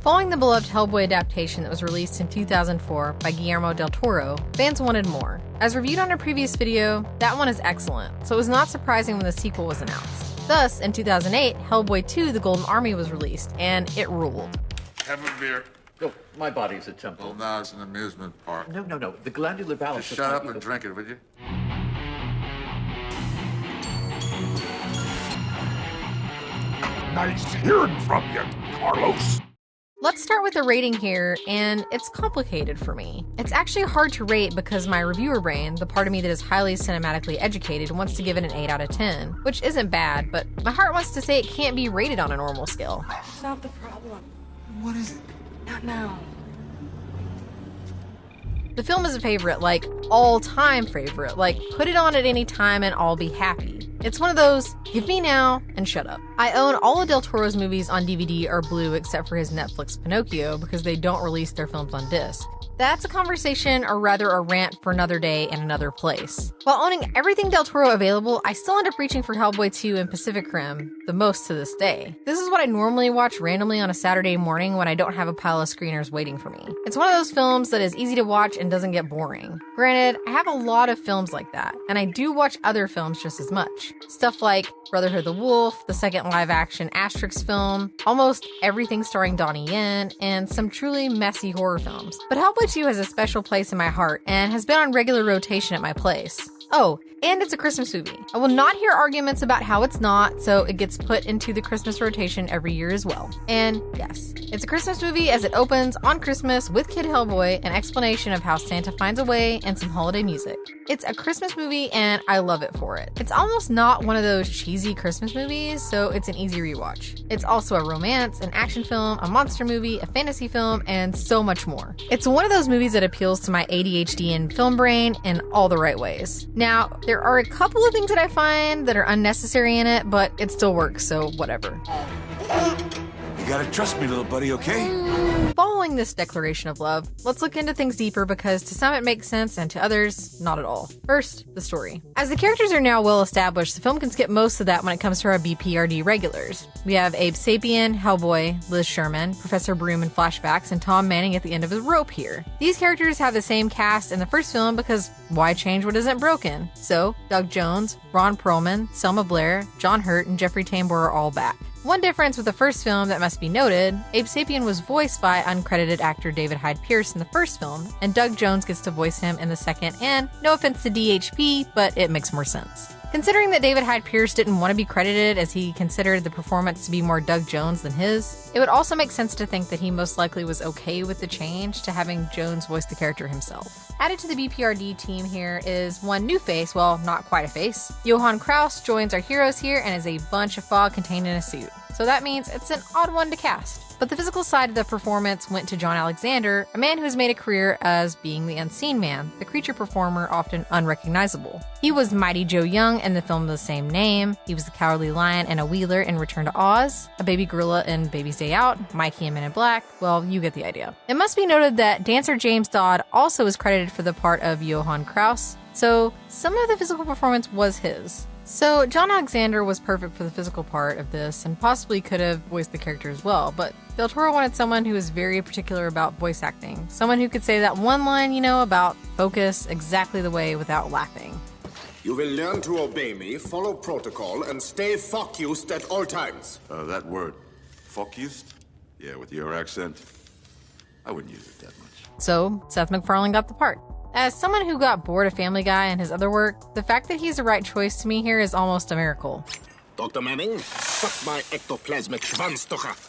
Following the beloved Hellboy adaptation that was released in 2004 by Guillermo del Toro, fans wanted more. As reviewed on a previous video, that one is excellent, so it was not surprising when the sequel was announced. Thus, in 2008, Hellboy 2: The Golden Army was released, and it ruled. Have a beer. Oh, my body's a temple. Well, now it's an amusement park. No. The glandular balance... Just shut up and drink it, would you? Nice hearing from you, Carlos. Let's start with the rating here, and it's complicated for me. It's actually hard to rate because my reviewer brain, the part of me that is highly cinematically educated, wants to give it an 8 out of 10, which isn't bad, but my heart wants to say it can't be rated on a normal scale. It's not the problem. What is it? Not now. The film is a favorite, like all-time favorite, like put it on at any time and I'll be happy. It's one of those, give me now and shut up. I own all of Del Toro's movies on DVD or Blu except for his Netflix Pinocchio because they don't release their films on disc. That's a conversation, or rather a rant for another day and another place. While owning everything Del Toro available, I still end up reaching for Hellboy 2 and Pacific Rim the most to this day. This is what I normally watch randomly on a Saturday morning when I don't have a pile of screeners waiting for me. It's one of those films that is easy to watch and doesn't get boring. Granted, I have a lot of films like that, and I do watch other films just as much. Stuff like Brotherhood of the Wolf, the second live-action Asterix film, almost everything starring Donnie Yen, and some truly messy horror films. But Hellboy 2 has a special place in my heart and has been on regular rotation at my place. Oh, and it's a Christmas movie. I will not hear arguments about how it's not, so it gets put into the Christmas rotation every year as well. And yes, it's a Christmas movie as it opens on Christmas with Kid Hellboy, an explanation of how Santa finds a way, and some holiday music. It's a Christmas movie and I love it for it. It's almost not one of those cheesy Christmas movies, so it's an easy rewatch. It's also a romance, an action film, a monster movie, a fantasy film, and so much more. It's one of those movies that appeals to my ADHD and film brain in all the right ways. Now, there are a couple of things that I find that are unnecessary in it, but it still works, so whatever. You gotta trust me, little buddy, okay? Following this declaration of love, let's look into things deeper because to some it makes sense and to others, not at all. First, the story. As the characters are now well established, the film can skip most of that when it comes to our BPRD regulars. We have Abe Sapien, Hellboy, Liz Sherman, Professor Broom in flashbacks, and Tom Manning at the end of his rope here. These characters have the same cast in the first film because why change what isn't broken? So, Doug Jones, Ron Perlman, Selma Blair, John Hurt, and Jeffrey Tambor are all back. One difference with the first film that must be noted, Abe Sapien was voiced by uncredited actor David Hyde Pierce in the first film, and Doug Jones gets to voice him in the second, and no offense to DHP, but it makes more sense. Considering that David Hyde Pierce didn't want to be credited as he considered the performance to be more Doug Jones than his, it would also make sense to think that he most likely was okay with the change to having Jones voice the character himself. Added to the BPRD team here is one new face, well, not quite a face. Johann Kraus joins our heroes here and is a bunch of fog contained in a suit. So that means it's an odd one to cast. But the physical side of the performance went to John Alexander, a man who has made a career as being the unseen man, the creature performer often unrecognizable. He was Mighty Joe Young in the film of the same name, he was the Cowardly Lion and a Wheeler in Return to Oz, a baby gorilla in Baby's Day Out, Mikey in Men in Black, well, you get the idea. It must be noted that dancer James Dodd also is credited for the part of Johann Kraus, so some of the physical performance was his. So John Alexander was perfect for the physical part of this and possibly could have voiced the character as well, but Del Toro wanted someone who was very particular about voice acting. Someone who could say that one line, about focus exactly the way without laughing. You will learn to obey me, follow protocol, and stay focused at all times. That word, focused? Yeah, with your accent, I wouldn't use it that much. So Seth MacFarlane got the part. As someone who got bored of Family Guy and his other work, the fact that he's the right choice to me here is almost a miracle. Dr. Manning, suck my ectoplasmic Schwanzstocher.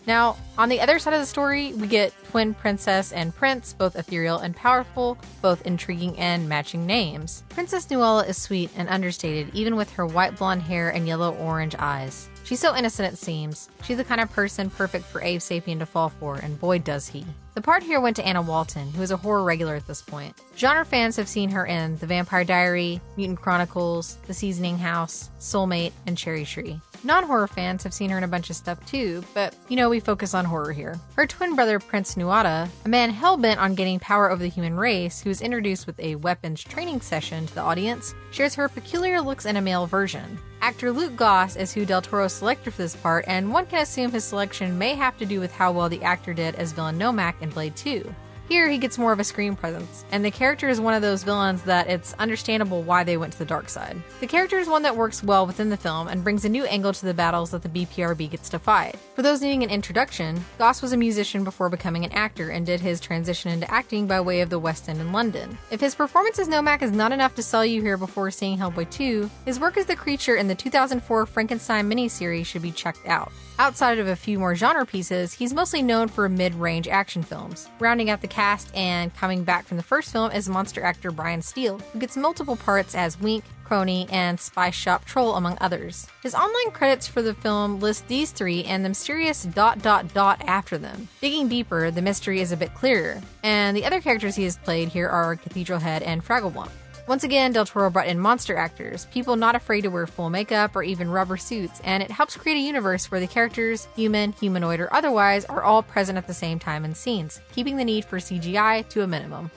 Now, on the other side of the story, we get twin princess and prince, both ethereal and powerful, both intriguing and matching names. Princess Nuala is sweet and understated, even with her white blonde hair and yellow-orange eyes. She's so innocent it seems. She's the kind of person perfect for Abe Sapien to fall for, and boy does he. The part here went to Anna Walton, who is a horror regular at this point. Genre fans have seen her in The Vampire Diary, Mutant Chronicles, The Seasoning House, Soulmate, and Cherry Tree. Non-horror fans have seen her in a bunch of stuff too, but we focus on horror here. Her twin brother Prince Nuada, a man hell-bent on gaining power over the human race, who is introduced with a weapons training session to the audience, shares her peculiar looks in a male version. Actor Luke Goss is who Del Toro selected for this part, and one can assume his selection may have to do with how well the actor did as villain Nomak in Blade 2. Here, he gets more of a screen presence, and the character is one of those villains that it's understandable why they went to the dark side. The character is one that works well within the film and brings a new angle to the battles that the BPRB gets to fight. For those needing an introduction, Goss was a musician before becoming an actor and did his transition into acting by way of the West End in London. If his performance as Nomak is not enough to sell you here before seeing Hellboy 2, his work as the creature in the 2004 Frankenstein miniseries should be checked out. Outside of a few more genre pieces, he's mostly known for mid-range action films. Rounding out the cast and coming back from the first film is monster actor Brian Steele, who gets multiple parts as Wink, Crony, and Spy Shop Troll, among others. His online credits for the film list these three and the mysterious ... after them. Digging deeper, the mystery is a bit clearer, and the other characters he has played here are Cathedral Head and Fragglewump. Once again, Del Toro brought in monster actors, people not afraid to wear full makeup or even rubber suits, and it helps create a universe where the characters, human, humanoid, or otherwise, are all present at the same time in scenes, keeping the need for CGI to a minimum.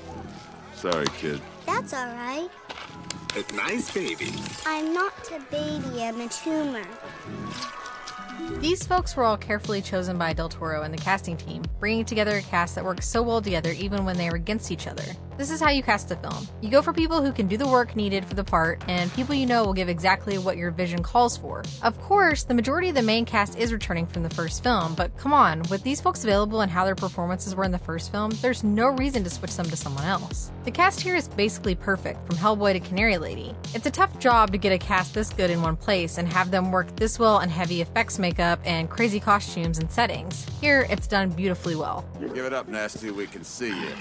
Sorry, kid. That's all right. A nice baby. I'm not a baby, I'm a tumor. These folks were all carefully chosen by Del Toro and the casting team, bringing together a cast that works so well together even when they are against each other. This is how you cast a film. You go for people who can do the work needed for the part, and people you know will give exactly what your vision calls for. Of course, the majority of the main cast is returning from the first film, but come on, with these folks available and how their performances were in the first film, there's no reason to switch them to someone else. The cast here is basically perfect, from Hellboy to Canary Lady. It's a tough job to get a cast this good in one place and have them work this well in heavy effects makeup and crazy costumes and settings. Here, it's done beautifully well. Give it up, Nasty. We can see you.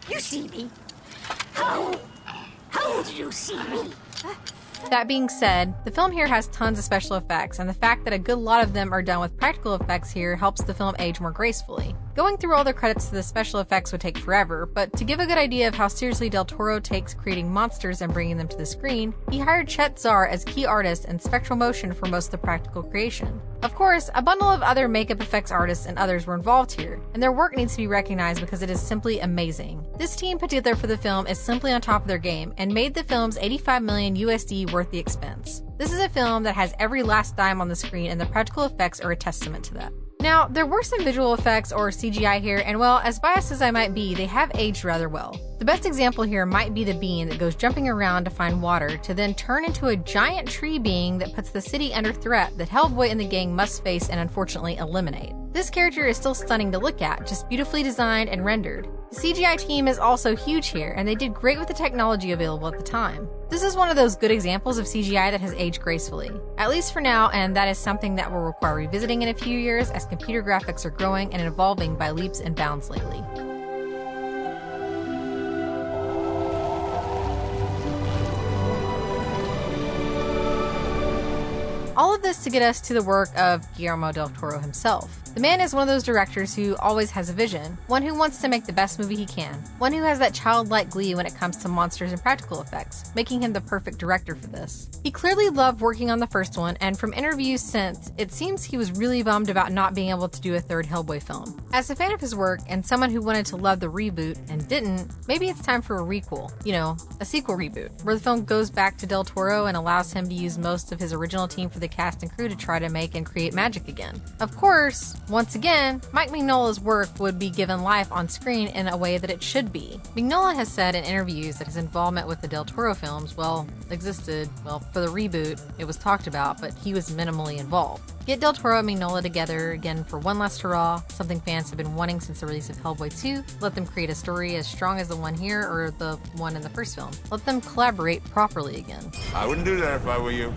You see me? How did you see me? That being said, the film here has tons of special effects, and the fact that a good lot of them are done with practical effects here helps the film age more gracefully. Going through all the credits to the special effects would take forever, but to give a good idea of how seriously Del Toro takes creating monsters and bringing them to the screen, he hired Chet Zar as key artist and spectral motion for most of the practical creation. Of course, a bundle of other makeup effects artists and others were involved here, and their work needs to be recognized because it is simply amazing. This team put together for the film is simply on top of their game and made the film's $85 million USD worth the expense. This is a film that has every last dime on the screen, and the practical effects are a testament to that. Now, there were some visual effects or CGI here, and well, as biased as I might be, they have aged rather well. The best example here might be the being that goes jumping around to find water to then turn into a giant tree being that puts the city under threat that Hellboy and the gang must face and unfortunately eliminate. This character is still stunning to look at, just beautifully designed and rendered. The CGI team is also huge here, and they did great with the technology available at the time. This is one of those good examples of CGI that has aged gracefully, at least for now, and that is something that will require revisiting in a few years as computer graphics are growing and evolving by leaps and bounds lately. All of this to get us to the work of Guillermo del Toro himself. The man is one of those directors who always has a vision, one who wants to make the best movie he can, one who has that childlike glee when it comes to monsters and practical effects, making him the perfect director for this. He clearly loved working on the first one, and from interviews since, it seems he was really bummed about not being able to do a third Hellboy film. As a fan of his work, and someone who wanted to love the reboot and didn't, maybe it's time for a requel, a sequel reboot, where the film goes back to Del Toro and allows him to use most of his original team for the cast and crew to try to make and create magic again. Of course, once again, Mike Mignola's work would be given life on screen in a way that it should be. Mignola has said in interviews that his involvement with the Del Toro films, existed, for the reboot, it was talked about, but he was minimally involved. Get Del Toro and Mignola together again for one last hurrah, something fans have been wanting since the release of Hellboy 2. Let them create a story as strong as the one here or the one in the first film. Let them collaborate properly again. I wouldn't do that if I were you.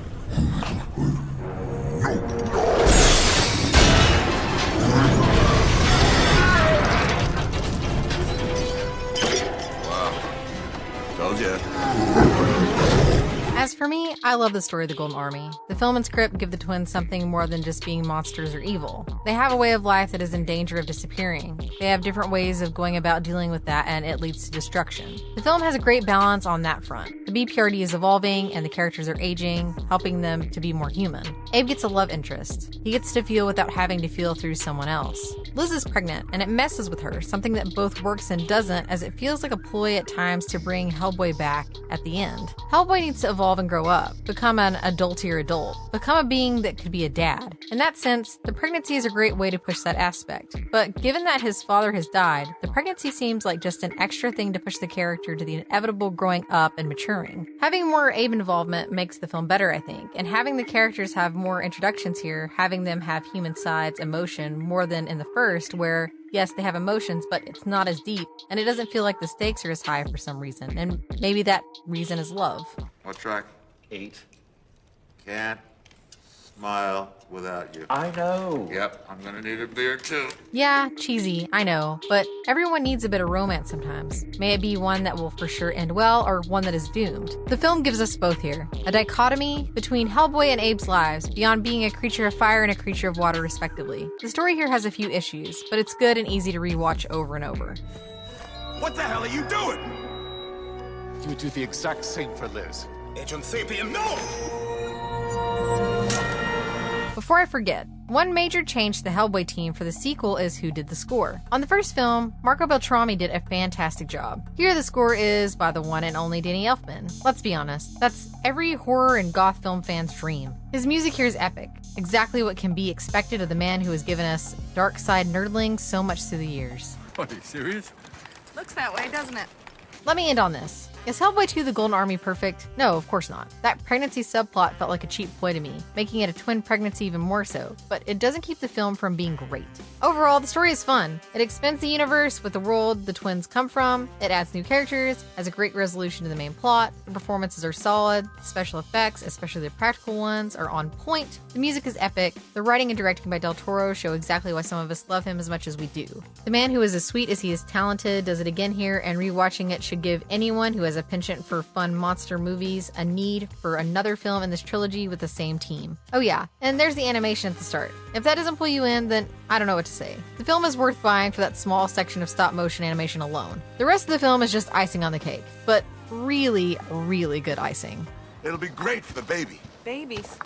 As for me, I love the story of the Golden Army. The film and script give the twins something more than just being monsters or evil. They have a way of life that is in danger of disappearing. They have different ways of going about dealing with that, and it leads to destruction. The film has a great balance on that front. The BPRD is evolving, and the characters are aging, helping them to be more human. Abe gets a love interest. He gets to feel without having to feel through someone else. Liz is pregnant, and it messes with her, something that both works and doesn't, as it feels like a ploy at times to bring Hellboy back at the end. Hellboy needs to evolve and grow up, become an adultier adult, become a being that could be a dad. In that sense, the pregnancy is a great way to push that aspect. But given that his father has died, the pregnancy seems like just an extra thing to push the character to the inevitable growing up and maturing. Having more Abe involvement makes the film better, I think, and having the characters have more introductions here, having them have human sides, emotion, more than in the first, where yes, they have emotions, but it's not as deep, and it doesn't feel like the stakes are as high for some reason, and maybe that reason is love. What track? 8. Can't smile without you. I know. Yep, I'm gonna need a beer too. Yeah, cheesy, I know, but everyone needs a bit of romance sometimes. May it be one that will for sure end well, or one that is doomed. The film gives us both here. A dichotomy between Hellboy and Abe's lives, beyond being a creature of fire and a creature of water respectively. The story here has a few issues, but it's good and easy to rewatch over and over. What the hell are you doing? You would do the exact same for Liz. Agent Sapien, no! Before I forget, one major change to the Hellboy team for the sequel is who did the score. On the first film, Marco Beltrami did a fantastic job. Here the score is by the one and only Danny Elfman. Let's be honest, that's every horror and goth film fan's dream. His music here is epic, exactly what can be expected of the man who has given us dark side nerdlings so much through the years. Are you serious? Looks that way, doesn't it? Let me end on this. Is Hellboy 2 the Golden Army perfect? No, of course not. That pregnancy subplot felt like a cheap ploy to me, making it a twin pregnancy even more so, but it doesn't keep the film from being great. Overall, the story is fun. It expands the universe with the world the twins come from, it adds new characters, has a great resolution to the main plot, the performances are solid, the special effects, especially the practical ones, are on point, the music is epic, the writing and directing by Del Toro show exactly why some of us love him as much as we do. The man who is as sweet as he is talented does it again here, and rewatching it should give anyone who has a penchant for fun monster movies a need for another film in this trilogy with the same team. Oh yeah, and there's the animation at the start. If that doesn't pull you in, then I don't know what to say. The film is worth buying for that small section of stop motion animation alone. The rest of the film is just icing on the cake, but really, really good icing. It'll be great for the baby. Babies.